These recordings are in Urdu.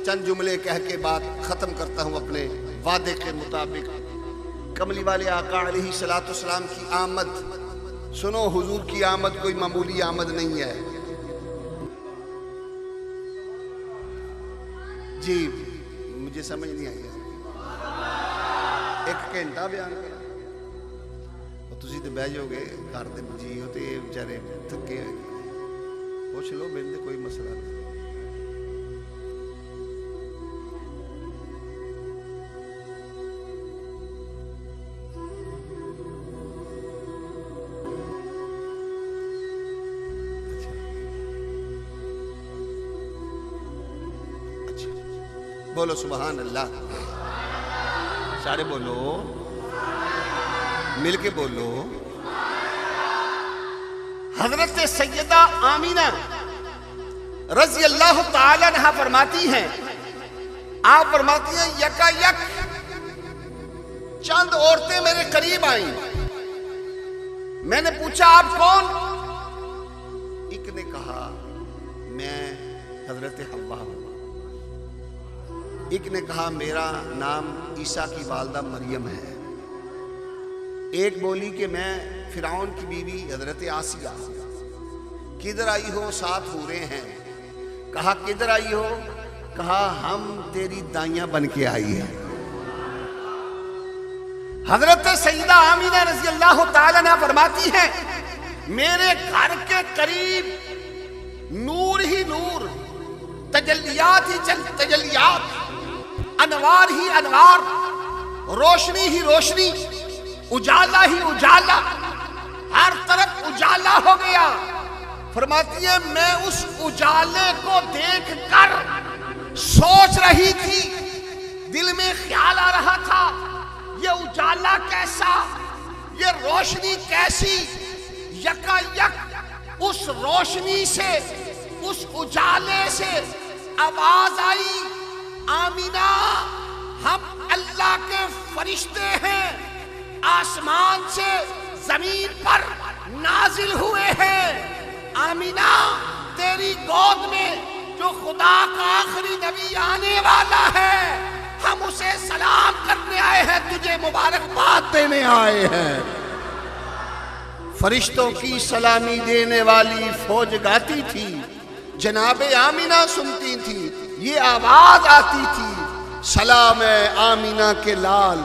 چند جملے کہہ کے بات ختم کرتا ہوں اپنے وعدے کے مطابق. کملی والے آقا علیہ الصلوۃ والسلام کی آمد سنو. حضور کی آمد کوئی معمولی آمد نہیں ہے. جی مجھے سمجھ نہیں آئی. ایک گھنٹہ بیان کرا تسی تے بہ جاؤ گے گھر دے جی ہو تے بیچارے تھکے ہوئے. پوچھ لو میرے کوئی مسئلہ نہیں. بولو سبحان اللہ. سارے بولو, مل کے بولو. حضرت سیدہ آمینہ رضی اللہ تعالی عنہا فرماتی ہیں, آپ فرماتی ہیں یکا یک چند عورتیں میرے قریب آئیں. میں نے پوچھا آپ کون؟ ایک نے کہا میں حضرت حوا ہوں. ایک نے کہا میرا نام عیسیٰ کی والدہ مریم ہے. ایک بولی کہ میں فرعون کی بیوی حضرت آسیہ. کدھر آئی ہو؟ 7 حوریں ہیں. کہا کدھر آئی ہو؟ کہا ہم تیری دائیاں بن کے آئی ہیں. حضرت سیدہ آمینہ رضی اللہ تعالیٰ عنہ فرماتی ہیں میرے گھر کے قریب نور ہی نور, تجلیات ہی تجلیات, انوار ہی انوار, روشنی ہی روشنی, اجالا ہی اجالا, ہر طرف اجالا ہو گیا. فرماتی ہے میں اس اجالے کو دیکھ کر سوچ رہی تھی, دل میں خیال آ رہا تھا یہ اجالا کیسا, یہ روشنی کیسی. یکا یک اس روشنی سے, اس اجالے سے آواز آئی آمینہ ہم اللہ کے فرشتے ہیں, آسمان سے زمین پر نازل ہوئے ہیں. آمینہ تیری گود میں جو خدا کا آخری نبی آنے والا ہے, ہم اسے سلام کرنے آئے ہیں, تجھے مبارکباد دینے آئے ہیں. فرشتوں کی سلامی دینے والی فوج گاتی تھی, جناب آمینہ سنتی تھی, یہ آواز آتی تھی سلام آمینہ کے لال,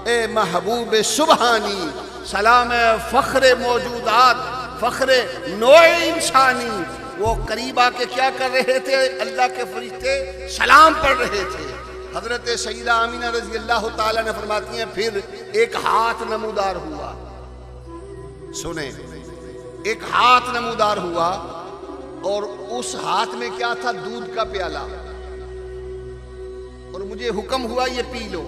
اے محبوب سبحانی, سلام فخر موجودات, فخر نوع انسانی. وہ قریب آ کے کیا کر رہے تھے؟ اللہ کے فرشتے سلام پڑھ رہے تھے. حضرت سیدہ آمینہ رضی اللہ تعالیٰ نے فرماتی ہیں پھر ایک ہاتھ نمودار ہوا. سنیں, ایک ہاتھ نمودار ہوا اور اس ہاتھ میں کیا تھا؟ دودھ کا پیالہ. اور مجھے حکم ہوا یہ پی لو.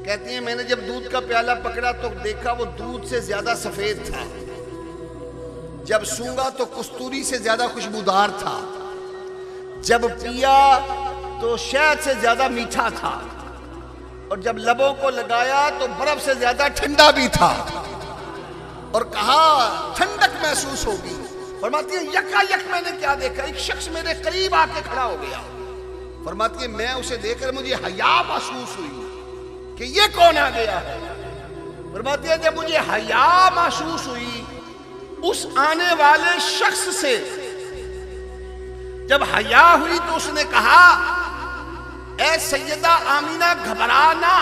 کہتی ہیں میں نے جب دودھ کا پیالہ پکڑا تو دیکھا وہ دودھ سے زیادہ سفید تھا, جب سونگا تو کستوری سے زیادہ خوشبودار تھا, جب پیا تو شہد سے زیادہ میٹھا تھا, اور جب لبوں کو لگایا تو برف سے زیادہ ٹھنڈا بھی تھا. اور کہا ٹھنڈک محسوس ہوگی. فرماتی ہے یکا یک میں نے کیا دیکھا, ایک شخص میرے قریب آ کے کھڑا ہو گیا. فرماتی ہے میں اسے دیکھ کر مجھے حیا محسوس ہوئی کہ یہ کون آ گیا ہے. فرماتی ہے جب مجھے حیا محسوس ہوئی اس آنے والے شخص سے, جب حیا ہوئی تو اس نے کہا اے سیدہ آمینہ گھبرانا,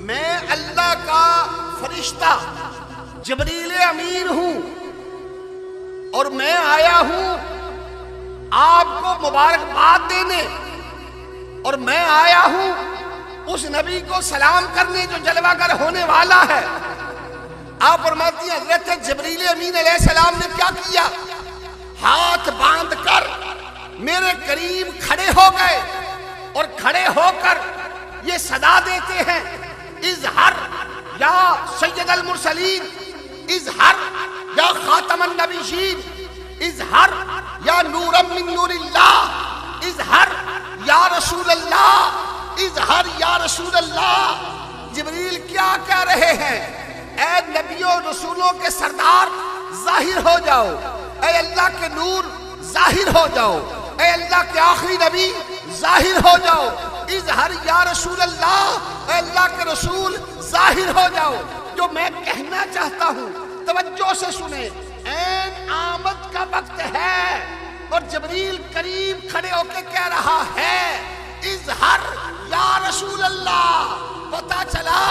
میں اللہ کا فرشتہ جبریل امین ہوں اور میں آیا ہوں آپ کو مبارکباد دینے, اور میں آیا ہوں اس نبی کو سلام کرنے جو جلوہ گر ہونے والا ہے. آپ فرماتی ہیں حضرت جبریل امین علیہ السلام نے کیا کیا؟ ہاتھ باندھ کر میرے قریب کھڑے ہو گئے, اور کھڑے ہو کر یہ صدا دیتے ہیں اظہر یا سید المرسلین, اظہر یا خاتم النبیین, اظہر یا نورا من نور اللہ, اظہر یا رسول اللہ, اظہر یا رسول اللہ. جبریل کیا کہہ رہے ہیں؟ اے نبیوں رسولوں کے سردار ظاہر ہو جاؤ, اے اللہ کے نور ظاہر ہو جاؤ, اے اللہ کے آخری نبی ظاہر ہو جاؤ، اظہر یا رسول اللہ، اے اللہ کے رسول ظاہر ہو جاؤ۔ جو میں کہنا چاہتا ہوں توجہ سے سنیں، عین آمد کا وقت ہے اور جبریل قریب کھڑے ہو کے کہہ رہا ہے اظہر یا رسول اللہ۔ پتا چلا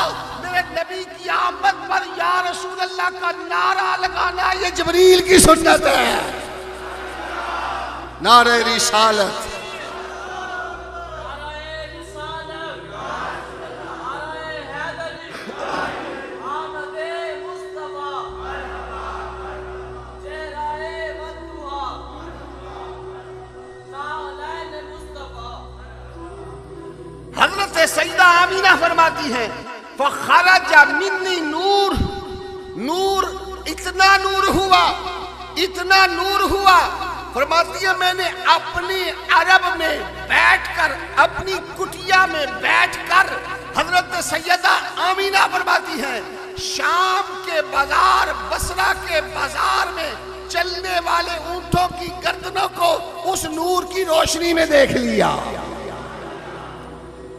میرے نبی کی آمد پر یا رسول اللہ کا نعرہ لگانا یہ جبریل کی سنت ہے۔ نعرہ رسالت، حضرت سیدہ آمینہ فرماتی ہیں فخرج منی نور، نور اتنا نور ہوا، اتنا نور ہوا، فرماتی ہے میں نے اپنی عرب میں بیٹھ کر، اپنی کٹیا میں بیٹھ کر، حضرت سیدہ آمینہ فرماتی ہیں شام کے بازار، بصرہ کے بازار میں چلنے والے اونٹوں کی گردنوں کو اس نور کی روشنی میں دیکھ لیا۔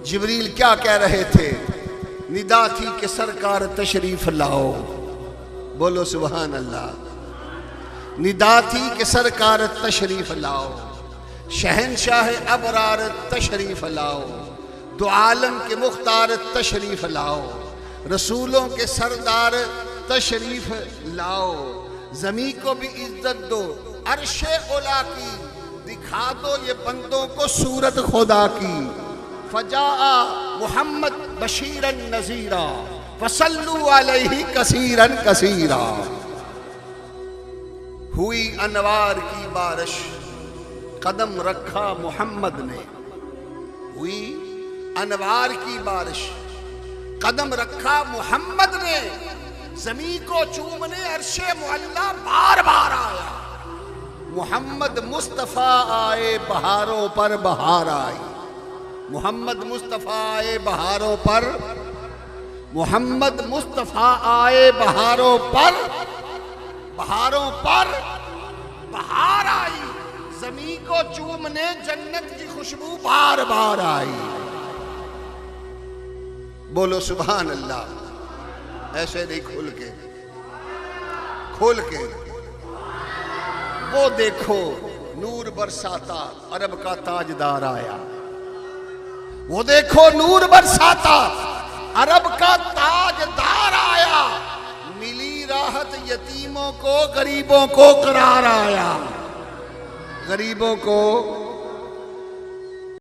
جبریل کیا کہہ رہے تھے؟ ندا تھی کہ سرکار تشریف لاؤ، بولو سبحان اللہ۔ ندا تھی کہ سرکار تشریف لاؤ، شہنشاہ ابرار تشریف لاؤ، دو عالم کے مختار تشریف لاؤ، رسولوں کے سردار تشریف لاؤ، زمین کو بھی عزت دو، عرش اولا کی، دکھا دو یہ بندوں کو صورت خدا کی۔ فجاء محمد بشیرا نذیرا فصلوا علیہ کثیرا کثیرا۔ ہوئی انوار کی بارش، قدم رکھا محمد نے، ہوئی انوار کی بارش، قدم رکھا محمد نے، زمین کو چومنے عرش معلا بار بار آیا۔ محمد مصطفیٰ آئے بہاروں پر بہار آئی، محمد مصطفیٰ آئے بہاروں پر، محمد مصطفیٰ آئے بہاروں پر، بہاروں پر بہار آئی، زمین کو چومنے جنت کی خوشبو بار بار آئی۔ بولو سبحان اللہ، ایسے نہیں کھل کے، کھل کے۔ وہ دیکھو نور برساتا، عرب کا تاجدار آیا، وہ دیکھو نور برساتا، عرب کا تاجدار آیا، ملی راحت یتیموں کو، غریبوں کو قرار آیا، غریبوں کو